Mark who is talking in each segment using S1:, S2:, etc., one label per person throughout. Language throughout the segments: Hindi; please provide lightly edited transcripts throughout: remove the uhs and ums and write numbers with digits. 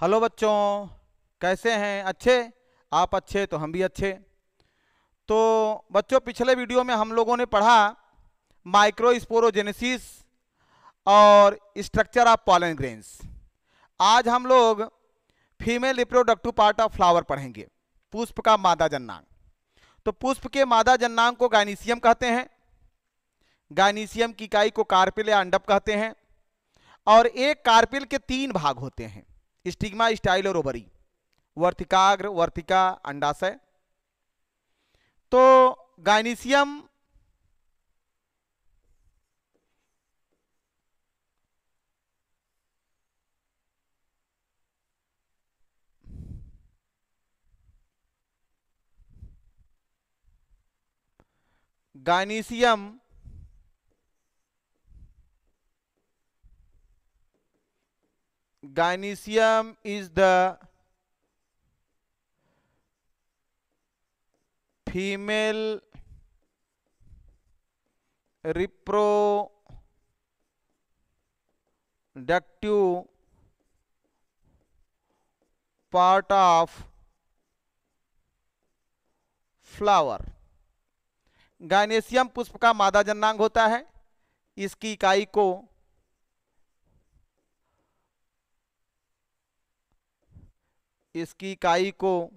S1: हेलो बच्चों, कैसे हैं? अच्छे? आप अच्छे तो हम भी अच्छे। तो बच्चों, पिछले वीडियो में हम लोगों ने पढ़ा माइक्रोस्पोरोजेनेसिस और स्ट्रक्चर ऑफ पॉलन ग्रेन्स। आज हम लोग female reproductive part of flower पढ़ेंगे, पुष्प का मादा जन्नांग। तो पुष्प के मादा जन्नांग को गाइनीशियम कहते हैं। गाइनीशियम की इकाई को कार्पेल या अंडप कहते हैं। और एक कार्पेल के 3 भाग होते हैं, स्टिग्मा, स्टाइल और ओवरी। वर्तिकाग्र, वर्तिका, अंडाशय। तो gynoecium gynoecium Gynecium is the female reproductive part of flower। Gynoecium पुष्प का मादा जन्नांग होता है। इसकी इकाई को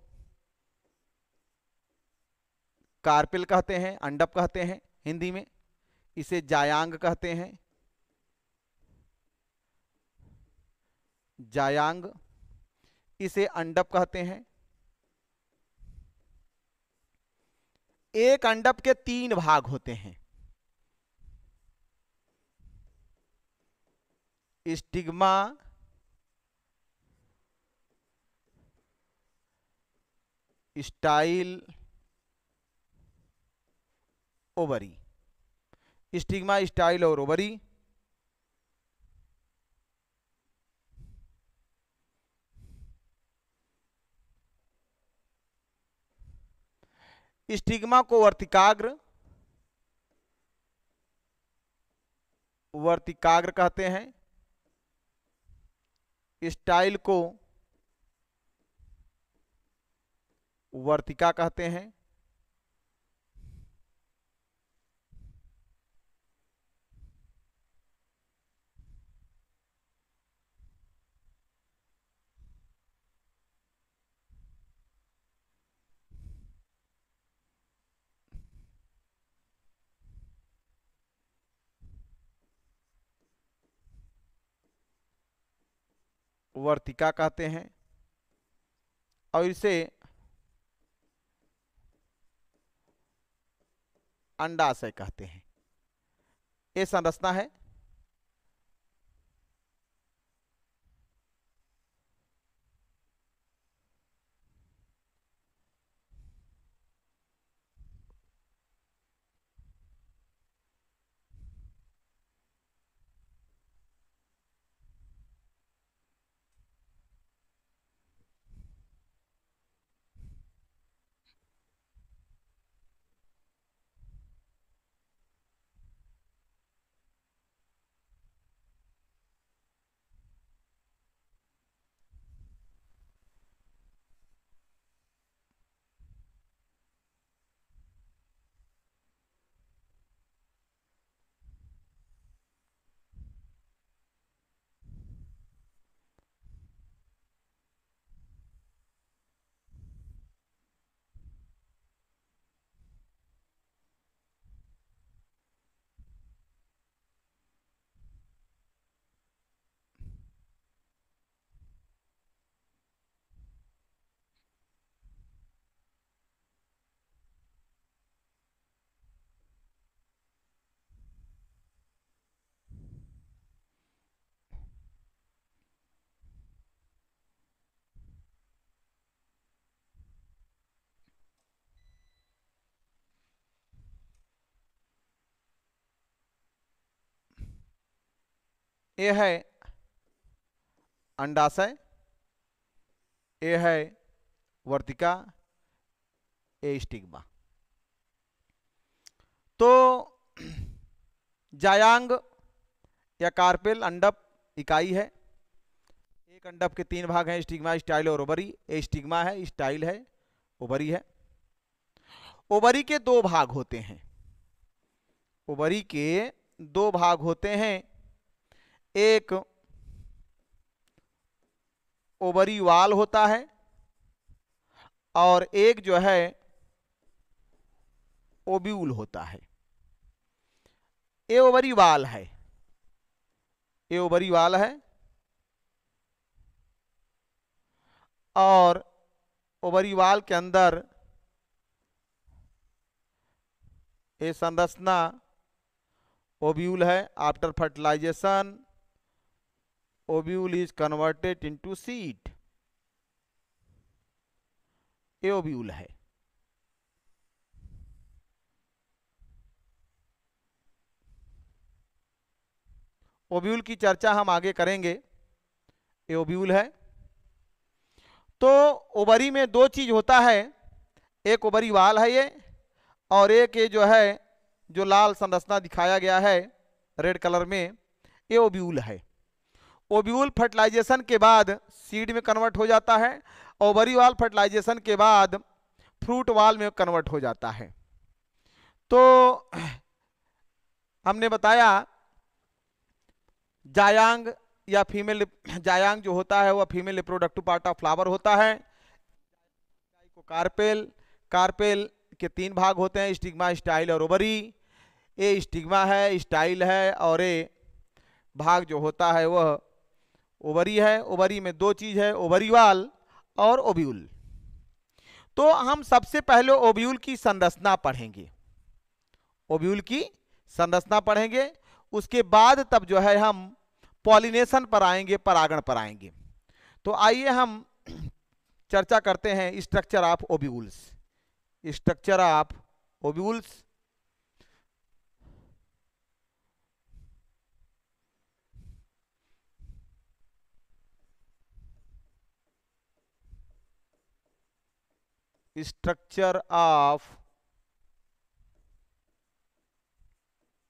S1: कार्पेल कहते हैं, अंडप कहते हैं हिंदी में। इसे जायांग कहते हैं, जायांग। इसे अंडप कहते हैं। एक अंडप के 3 भाग होते हैं, stigma, style, ovary. Stigma, style और ओवरी। स्टिग्मा को वर्तिकाग्र कहते हैं। स्टाइल को वर्तिका कहते हैं। वर्तिका कहते हैं और इसे अंडाशय कहते हैं। ये संरचना है। ये है अंडाशय, ये है वर्तिका, ये स्टिग्मा। तो जायांग या कार्पेल अंडप इकाई है। एक कंडप के तीन भाग हैं, स्टिग्मा, स्टाइल और ओवरी। ये स्टिग्मा है, स्टाइल है, ओवरी है। ओवरी के दो भाग होते हैं, ओवरी के दो भाग होते हैं। एक ओवरी वाल होता है और एक जो है ओब्यूल होता है। ये ओवरी वाल है, ये ओवरी वाल है और ओवरी वाल के अंदर ये संरचना ओब्यूल है। After fertilisation ovule is converted into seed, ये ओब्यूल है। ओब्यूल की चर्चा हम आगे करेंगे। ये ओब्यूल है। तो ओवरी में दो चीज होता है, एक ओवरी वाल है ये, और एक ये जो है जो लाल संरचना दिखाया गया है रेड कलर में, ये ओब्यूल है। ओब्यूल फर्टिलाइजेशन के बाद सीड में कन्वर्ट हो जाता है, ओवरी वाल फर्टिलाइजेशन के बाद फ्रूट वाल में कन्वर्ट हो जाता है। तो हमने बताया जायांग या फीमेल, जायांग जो होता है वह female reproductive part of flower होता है। को कार्पेल, कार्पेल के तीन भाग होते हैं, स्टिग्मा, स्टाइल और ओवरी। ये स्टिग्मा है, स्टाइल है और ये भाग जो होता है वह ओवरी है। ओवरी में दो चीज है, ओवरी वाल और ओब्यूल। तो हम सबसे पहले ओब्यूल की संरचना पढ़ेंगे, ओब्यूल की संरचना पढ़ेंगे। उसके बाद तब जो है हम पॉलिनेशन पर आएंगे, परागण पर आएंगे। तो आइए हम चर्चा करते हैं structure of ovules. Structure of ovules. Structure of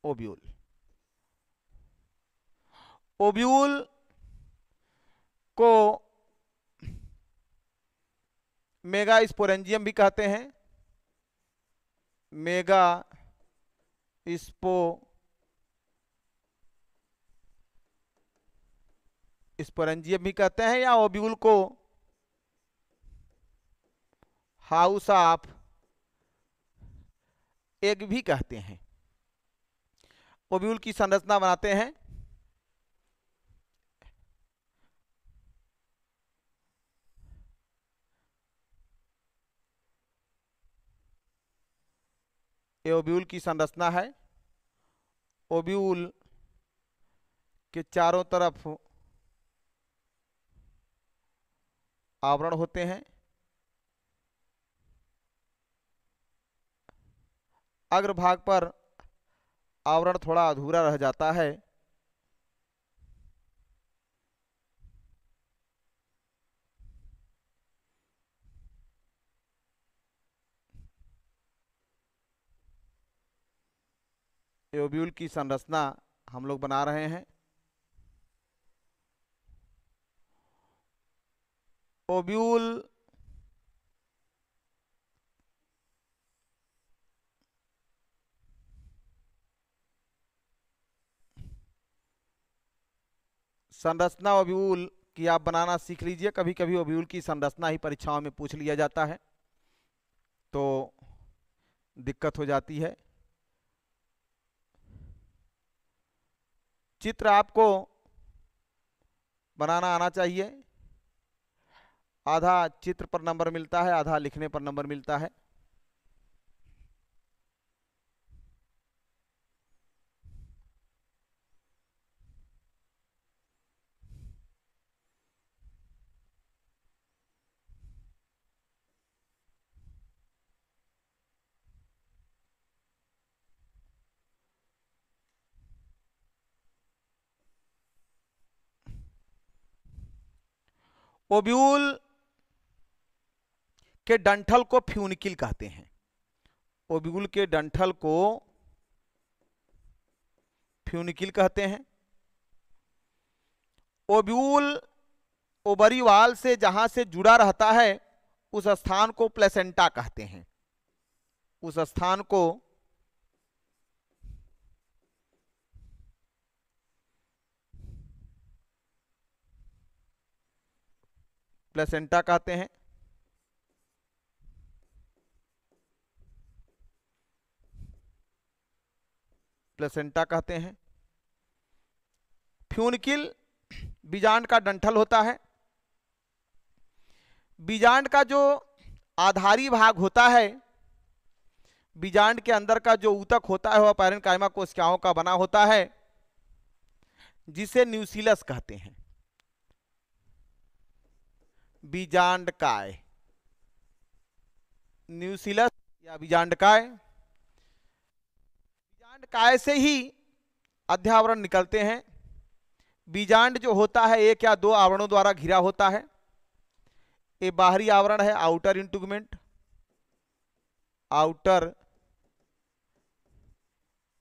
S1: ovule. Ovule को मेगा स्पोरेंजियम भी कहते हैं, मेगा स्पोरेंजियम भी कहते हैं, या ओब्यूल को हाउस ऑफ एग भी कहते हैं। ओब्यूल की संरचना बनाते हैं। ये ओब्यूल की संरचना है। ओब्यूल के चारों तरफ आवरण होते हैं। अग्रभाग पर आवरण थोड़ा अधूरा रह जाता है। ओब्यूल की संरचना हम लोग बना रहे हैं। ओब्यूल संरचना ओब्यूल की आप बनाना सीख लीजिए। कभी कभी ओब्यूल की संरचना ही परीक्षाओं में पूछ लिया जाता है, तो दिक्कत हो जाती है। चित्र आपको बनाना आना चाहिए। आधा चित्र पर नंबर मिलता है, आधा लिखने पर नंबर मिलता है। ओब्यूल के डंठल को फ्यूनिकिल कहते हैं। ओब्यूल के डंठल को फ्यूनिकिल कहते हैं। ओब्यूल ओवरी वाल से जहां से जुड़ा रहता है उस स्थान को प्लेसेंटा कहते हैं। उस स्थान को प्लेसेंटा कहते हैं। प्लेसेंटा कहते हैं। फ्यूनिकिल बीजांड का डंठल होता है। बीजांड का जो आधारी भाग होता है, बीजांड के अंदर का जो ऊतक होता है वह पैरेन्काइमा कोशिकाओं का बना होता है, जिसे न्यूसिलस कहते हैं। बीजांडकाय, न्यूसिलस या बीजांडकाय। बीजांडकाय से ही अध्यावरण निकलते हैं। बीजांड जो होता है एक या दो आवरणों द्वारा घिरा होता है। ये बाहरी आवरण है आउटर इंटुगमेंट, आउटर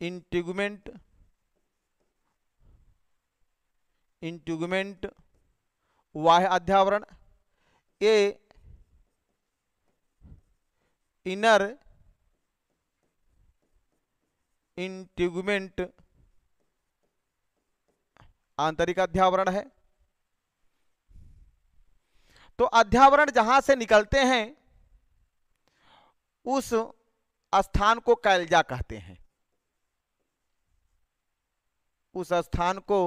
S1: इंटुगमेंट, इंटुगमेंट बाह्य अध्यावरण। ये इनर इंटुगमेंट आंतरिक अध्यावरण है। तो अध्यावरण जहां से निकलते हैं उस स्थान को कैल्जा कहते हैं। उस स्थान को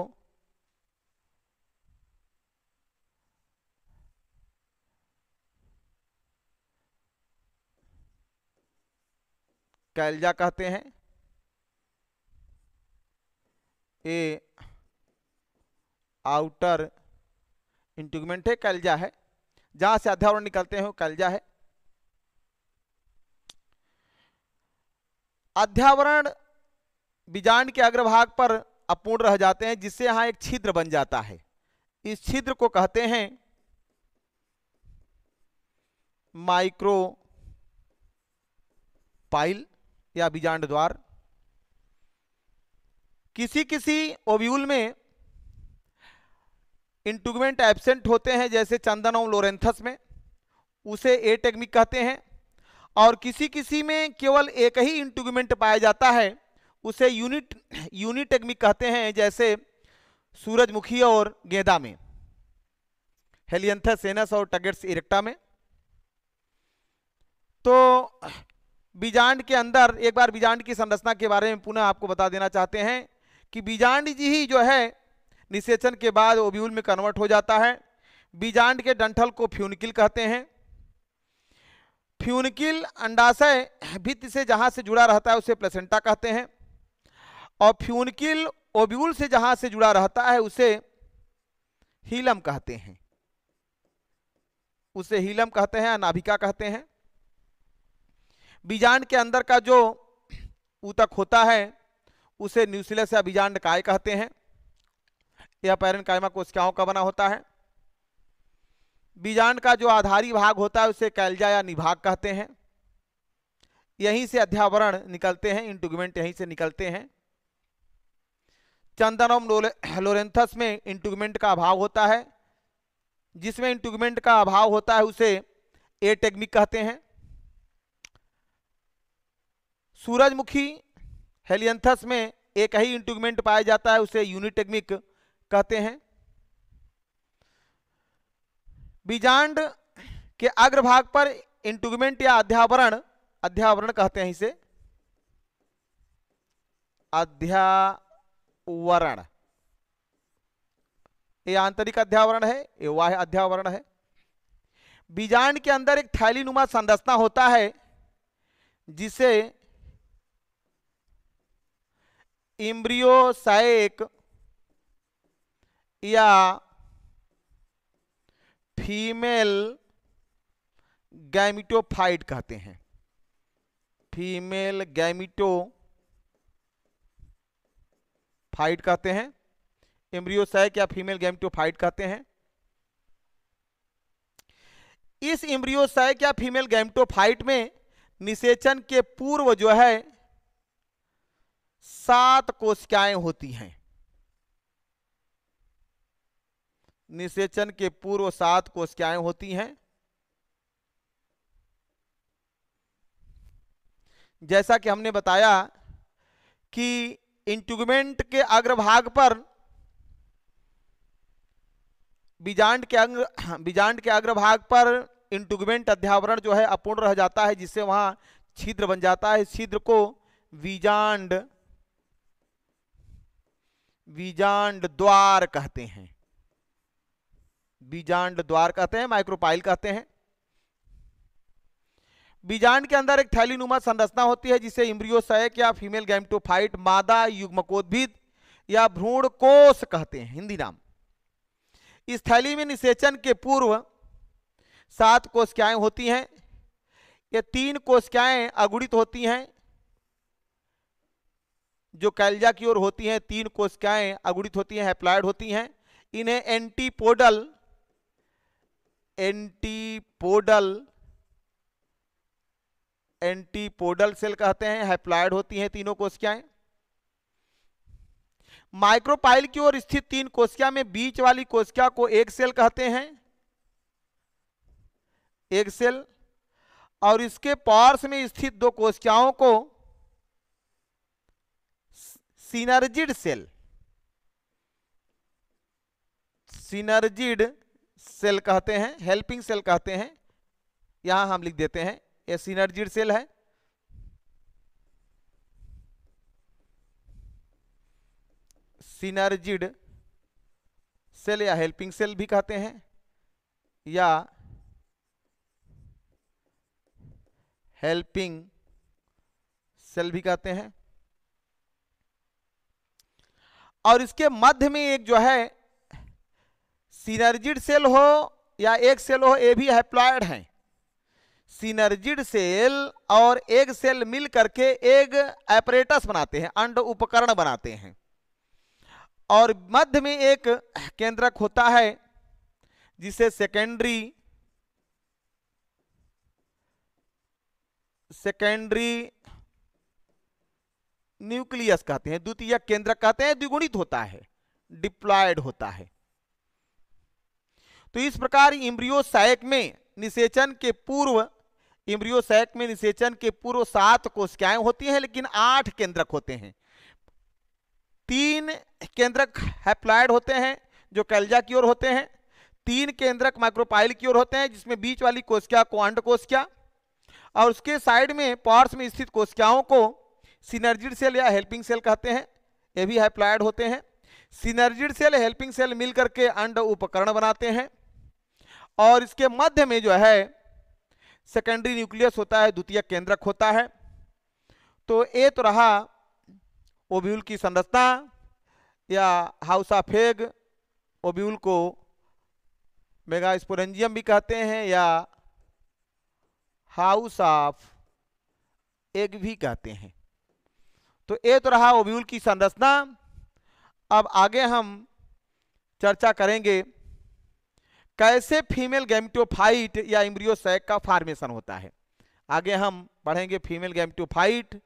S1: कैल्जा कहते हैं। ये आउटर इंटुगमेंट है, कैल्जा है। जहां से अध्यावरण निकलते हैं वो कैल्जा है। अध्यावरण बीजांड के अग्रभाग पर अपूर्ण रह जाते हैं, जिससे यहां एक छिद्र बन जाता है। इस छिद्र को कहते हैं माइक्रोपाइल या बीजांड द्वार। किसी किसी ओव्यूल में इंटुगमेंट एब्सेंट होते हैं, जैसे चंदनम लोरेंथस में, उसे एटेगमिक कहते हैं। और किसी किसी में केवल एक ही इंटुगमेंट पाया जाता है, उसे यूनिटेगमिक कहते हैं, जैसे सूरजमुखी और गेंदा में, हेलियंथस एनस और टगेट्स इरेक्टा में। तो बीजांड के अंदर एक बार बीजांड की संरचना के बारे में पुनः आपको बता देना चाहते हैं कि बीजांड जी ही जो है निषेचन के बाद ओव्यूल में कन्वर्ट हो जाता है। बीजांड के डंठल को फ्यूनिकिल कहते हैं। फ्यूनिकिल अंडाशय भित्ति से जहां से जुड़ा रहता है उसे प्लेसेंटा कहते हैं। और फ्यूनिकिल ओव्यूल से जहां से जुड़ा रहता है उसे हीलम कहते हैं। उसे हीलम कहते हैं, नाभिका कहते हैं। बीजांड के अंदर का जो ऊतक होता है उसे न्यूसिलस या बीजांडकाय कहते हैं। यह पैरेन्काइमा कोशिकाओं का बना होता है। बीजांड का जो आधारी भाग होता है उसे कैल्जा या निभाग कहते हैं। यहीं से अध्यावरण निकलते हैं, इंटुगमेंट यहीं से निकलते हैं। चंदनम लोरेंथस में इंटुगमेंट का अभाव होता है। जिसमें इंटुगमेंट का अभाव होता है उसे एटेगमिक कहते हैं। सूरजमुखी हेलियंथस में एक ही इंटुगमेंट पाया जाता है, उसे यूनिटेगमिक कहते हैं। बीजांड के अग्रभाग पर इंटुगमेंट या अध्यावरण कहते हैं इसे, अध्यावरण। ये आंतरिक अध्यावरण है, ये बाह्य अध्यावरण है। बीजांड के अंदर एक थैलीनुमा संरचना होता है, जिसे एम्ब्रियोसाइक या फीमेल गैमिटोफाइट कहते हैं। फीमेल गैमिटोफाइट कहते हैं, एम्ब्रियोसाइक या फीमेल गैमिटोफाइट कहते हैं। इस एम्ब्रियोसाइक या फीमेल गैमिटोफाइट में निषेचन के पूर्व जो है 7 कोशिकाएं होती हैं। निषेचन के पूर्व 7 कोशिकाएं होती हैं। जैसा कि हमने बताया कि इंट्यूगमेंट के अग्रभाग पर बीजांड के अग्रभाग पर इंट्यूगमेंट अध्यावरण जो है अपूर्ण रह जाता है, जिससे वहां छिद्र बन जाता है। छिद्र को बीजांड द्वार कहते हैं, बीजांड द्वार कहते हैं, माइक्रोपाइल कहते हैं। बीजांड के अंदर एक थैलीनुमा संरचना होती है, जिसे एम्ब्रियोसैक या फीमेल गैमेटोफाइट मादा युग्मकोद्भिद या भ्रूण कोष कहते हैं, हिंदी नाम। इस थैली में निषेचन के पूर्व 7 कोशिकाएं होती हैं। ये 3 कोशिकाएं अगुणित होती हैं, जो कैल्जा की ओर होती हैं। 3 कोशिकाएं अगुणित होती हैं, हैप्लॉइड होती हैं। इन्हें एंटीपोडल सेल कहते हैं, हैप्लॉइड होती हैं तीनों कोशिकाएं। माइक्रोपाइल की ओर स्थित 3 कोशिका में बीच वाली कोशिका को एग सेल कहते हैं, एग सेल। और इसके पार्श्व में स्थित 2 कोशिकाओं को सिनर्जिड सेल कहते हैं, हेल्पिंग सेल कहते हैं। यहां हम लिख देते हैं, ये सिनर्जिड सेल है। सिनर्जिड सेल या हेल्पिंग सेल भी कहते हैं, या हेल्पिंग सेल भी कहते हैं। और इसके मध्य में एक जो है सिनर्जिड सेल हो या एग सेल हो, ये भी हैप्लॉइड हैं। सिनर्जिड सेल और एग सेल मिल करके एग एपरेटस बनाते हैं, अंड उपकरण बनाते हैं। और मध्य में एक केंद्रक होता है, जिसे सेकेंडरी न्यूक्लियस कहते हैं, द्वितीय केंद्रक कहते हैं। द्विगुणित होता है, डिप्लॉयड होता है। तो इस प्रकार एम्ब्रियोसैक में निषेचन के पूर्व 7 कोशिकाएं होती हैं, लेकिन 8 केंद्रक होते हैं। 3 केंद्रक हैप्लॉइड होते हैं, जो कैल्जा की ओर होते हैं। 3 केंद्रक माइक्रोपाइल की ओर होते हैं, जिसमें बीच वाली कोशिका को अंड कोशिका, और उसके साइड में पार्श्व में स्थित कोशिकाओं को सिनर्जिड सेल या हेल्पिंग सेल कहते हैं। ये भी हैप्लॉइड होते हैं। सिनर्जिड सेल, हेल्पिंग सेल मिलकर के अंड उपकरण बनाते हैं। और इसके मध्य में जो है सेकेंडरी न्यूक्लियस होता है, द्वितीय केंद्रक होता है। तो ये तो रहा ओव्यूल की संरचना, या हाउस ऑफ एग। ओव्यूल को मेगास्पोरेंजियम भी कहते हैं, या हाउस ऑफ एग भी कहते हैं। तो ये तो रहा ओव्यूल की संरचना। अब आगे हम चर्चा करेंगे कैसे फीमेल गैमेटोफाइट या एम्ब्रियोसैक का फॉर्मेशन होता है। आगे हम पढ़ेंगे फीमेल गैमेटोफाइट,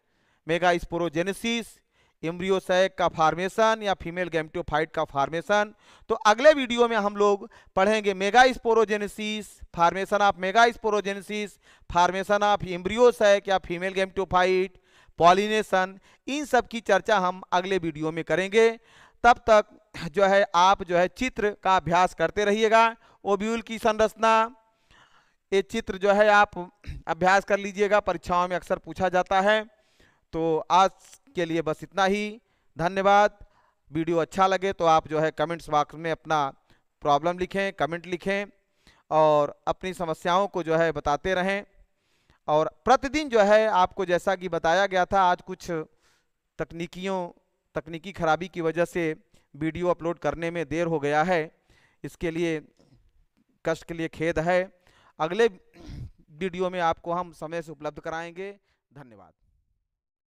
S1: मेगास्पोरोजेनेसिस, एम्ब्रियोसैक का फॉर्मेशन या फीमेल गैमेटोफाइट का फॉर्मेशन। तो अगले वीडियो में हम लोग पढ़ेंगे megasporogenesis, formation of megasporogenesis, formation of embryo sac या फीमेल गैमेटोफाइट, पॉलिनेशन। इन सब की चर्चा हम अगले वीडियो में करेंगे। तब तक जो है आप जो है चित्र का अभ्यास करते रहिएगा। ओव्यूल की संरचना, ये चित्र जो है आप अभ्यास कर लीजिएगा, परीक्षाओं में अक्सर पूछा जाता है। तो आज के लिए बस इतना ही, धन्यवाद। वीडियो अच्छा लगे तो आप जो है कमेंट्स बॉक्स में अपना प्रॉब्लम लिखें, कमेंट लिखें, और अपनी समस्याओं को जो है बताते रहें। और प्रतिदिन जो है आपको जैसा कि बताया गया था, आज कुछ तकनीकी खराबी की वजह से वीडियो अपलोड करने में देर हो गया है, इसके लिए कष्ट के लिए खेद है। अगले वीडियो में आपको हम समय से उपलब्ध कराएंगे। धन्यवाद।